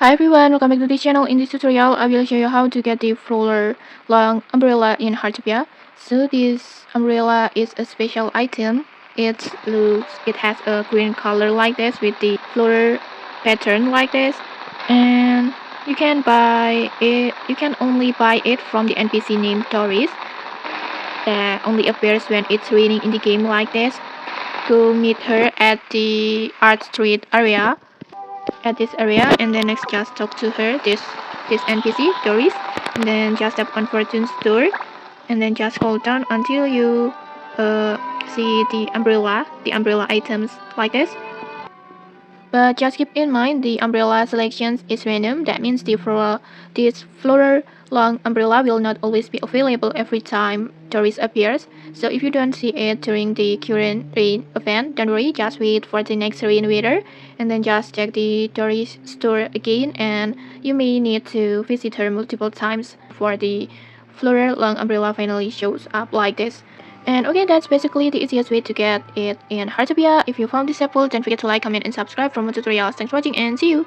Hi everyone, welcome back to this channel. In this tutorial, I will show you how to get the Floral long umbrella in Heartopia. So this umbrella is a special item. It has a green color like this with the floral pattern like this, and you can buy it. You can only buy it from the NPC named Torres. That only appears when it's raining in the game like this. Go meet her at the Art Street area at this area, and then next just talk to her, this NPC Doris, and then just tap on Fortune's door, and then just hold down until you see the umbrella items like this. But just keep in mind the umbrella selections is random. That means this floral long umbrella will not always be available every time tourist appears. So if you don't see it during the current rain event, don't worry, just wait for the next rain weather and then just check the tourist store again, and you may need to visit her multiple times before the floral long umbrella finally shows up like this. And okay, that's basically the easiest way to get it in Heartopia. If you found this helpful, don't forget to like, comment, and subscribe for more tutorials. Thanks for watching and see you!